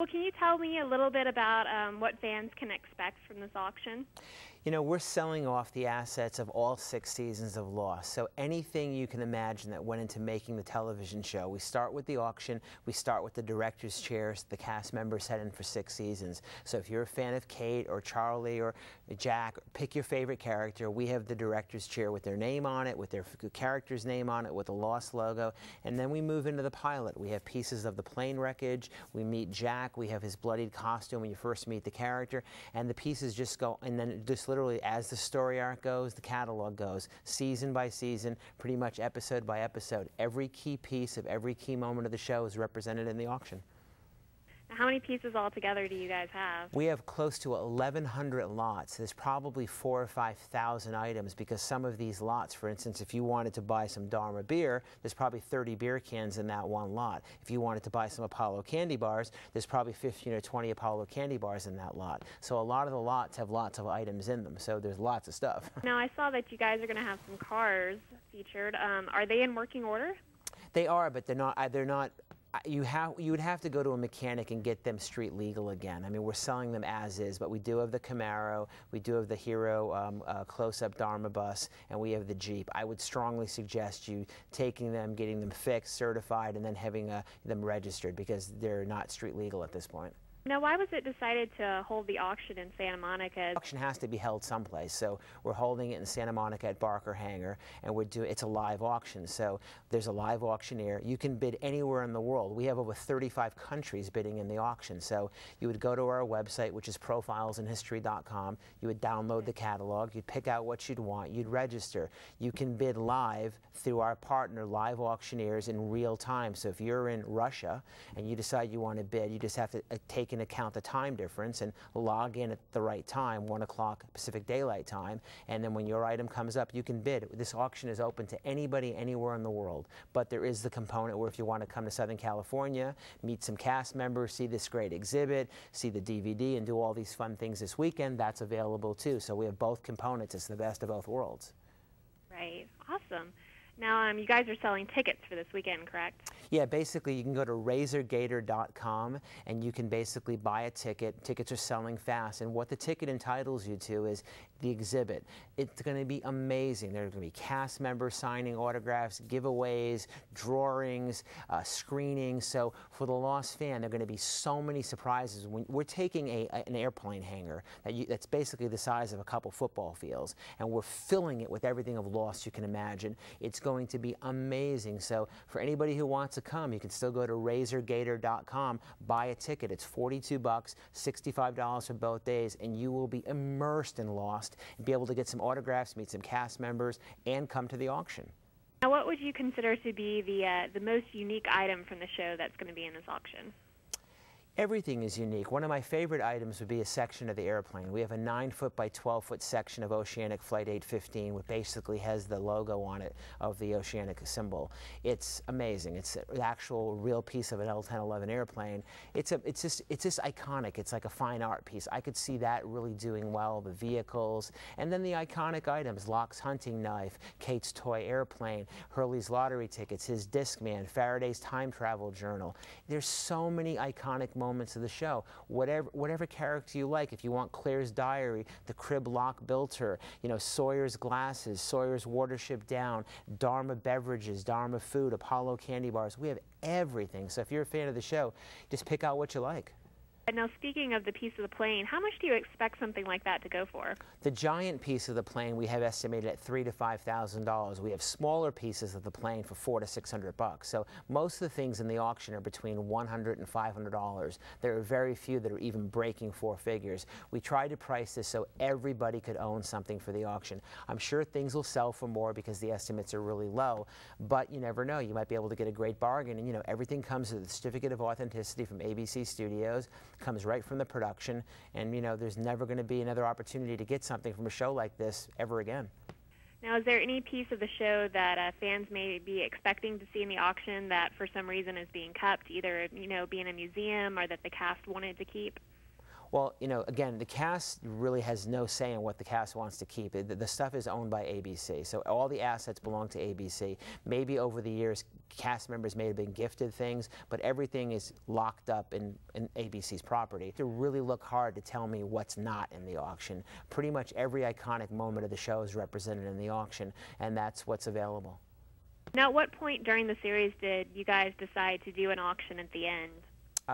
Well, can you tell me a little bit about what fans can expect from this auction? You know, we're selling off the assets of all 6 seasons of Lost. So anything you can imagine that went into making the television show. We start with the auction, we start with the director's chairs the cast members had in for 6 seasons. So if you're a fan of Kate or Charlie or Jack, pick your favorite character. We have the director's chair with their name on it, with their character's name on it, with the Lost logo. And then we move into the pilot. We have pieces of the plane wreckage. We meet Jack. We have his bloodied costume when you first meet the character. And the pieces just go, and then it just literally, as the story arc goes, the catalog goes, season by season, pretty much episode by episode. Every key piece of every key moment of the show is represented in the auction. Now, how many pieces altogether do you guys have? We have close to 1,100 lots. There's probably 4,000 or 5,000 items because some of these lots, for instance, if you wanted to buy some Dharma beer, there's probably 30 beer cans in that one lot. If you wanted to buy some Apollo candy bars, there's probably 15 or 20 Apollo candy bars in that lot. So a lot of the lots have lots of items in them, so there's lots of stuff. Now, I saw that you guys are going to have some cars featured. Are they in working order? They are, but they're not. You would have to go to a mechanic and get them street legal again. I mean, we're selling them as is, but we do have the Camaro, we do have the Hero close-up Dharma bus, and we have the Jeep. I would strongly suggest you taking them, getting them fixed, certified, and then having them registered because they're not street legal at this point. Now, why was it decided to hold the auction in Santa Monica? The auction has to be held someplace, so we're holding it in Santa Monica at Barker Hangar, and it's a live auction, so there's a live auctioneer. You can bid anywhere in the world. We have over 35 countries bidding in the auction, so you would go to our website, which is profilesandhistory.com. You would download the catalog, you'd pick out what you'd want, you'd register. You can bid live through our partner, Live Auctioneers, in real time. So if you're in Russia and you decide you want to bid, you just have to take into account the time difference and log in at the right time, 1 o'clock Pacific Daylight Time, and then when your item comes up, you can bid. This auction is open to anybody anywhere in the world, but there is the component where if you want to come to Southern California, meet some cast members, see this great exhibit, see the DVD, and do all these fun things this weekend, that's available too. So we have both components. It's the best of both worlds. Right. Awesome. Now, you guys are selling tickets for this weekend, correct? Yeah, basically you can go to razorgator.com and you can basically buy a ticket. Tickets are selling fast, and what the ticket entitles you to is the exhibit. It's going to be amazing. There are going to be cast members signing autographs, giveaways, drawings, screenings. So for the Lost fan, there are going to be so many surprises. We're taking an airplane hangar that's basically the size of a couple football fields, and we're filling it with everything of Lost you can imagine. It's going to be amazing. So for anybody who wants to come, you can still go to razorgator.com, buy a ticket. It's $42, $65 for both days, and you will be immersed in Lost and be able to get some autographs, meet some cast members, and come to the auction. Now, what would you consider to be the most unique item from the show that's going to be in this auction? Everything is unique. One of my favorite items would be a section of the airplane. We have a 9-foot by 12-foot section of Oceanic Flight 815, which basically has the logo on it of the Oceanic symbol. It's amazing. It's an actual real piece of an L-1011 airplane. It's just iconic. It's like a fine art piece. I could see that really doing well. The vehicles, and then the iconic items: Locke's hunting knife, Kate's toy airplane, Hurley's lottery tickets, his Discman, Faraday's time travel journal. There's so many iconic moments of the show. Whatever character you like. If you want Claire's diary, the crib Locke built her, you know, Sawyer's glasses, Sawyer's Watership Down, Dharma beverages, Dharma food, Apollo candy bars. We have everything. So if you're a fan of the show, just pick out what you like. Now, speaking of the piece of the plane, how much do you expect something like that to go for? The giant piece of the plane we have estimated at $3,000 to $5,000. We have smaller pieces of the plane for $400 to $600. So most of the things in the auction are between $100 and $500. There are very few that are even breaking 4 figures. We tried to price this so everybody could own something for the auction. I'm sure things will sell for more because the estimates are really low, but you never know. You might be able to get a great bargain, and you know, everything comes with a certificate of authenticity from ABC Studios. Comes right from the production, and you know, there's never going to be another opportunity to get something from a show like this ever again. Now, is there any piece of the show that fans may be expecting to see in the auction that for some reason is being kept, either, you know, being a museum or that the cast wanted to keep? Well, you know, again, the cast really has no say in what the cast wants to keep. The stuff is owned by ABC, so all the assets belong to ABC. Maybe over the years, cast members may have been gifted things, but everything is locked up in ABC's property. To really look hard to tell me what's not in the auction. Pretty much every iconic moment of the show is represented in the auction, and that's what's available. Now, at what point during the series did you guys decide to do an auction at the end?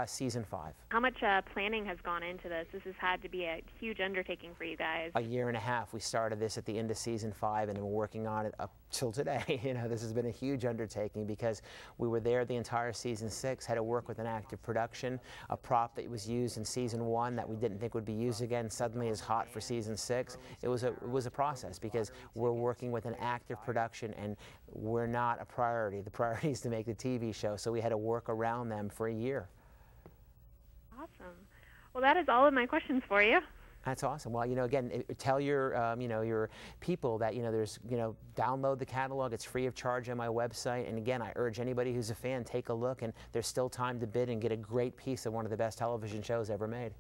Season 5. How much planning has gone into this? This has had to be a huge undertaking for you guys. A year and a half. We started this at the end of season 5 and been working on it up till today. You know, this has been a huge undertaking because we were there the entire season 6, had to work with an active production. A prop that was used in season 1 that we didn't think would be used again suddenly is hot for season 6. It was a process because we're working with an active production and we're not a priority. The priority is to make the TV show, so we had to work around them for a year. Awesome. Well, that is all of my questions for you. That's awesome. Well, you know, again, tell your, you know, your people that, you know, there's, you know, download the catalog. It's free of charge on my website. And again, I urge anybody who's a fan, take a look. And there's still time to bid and get a great piece of one of the best television shows ever made.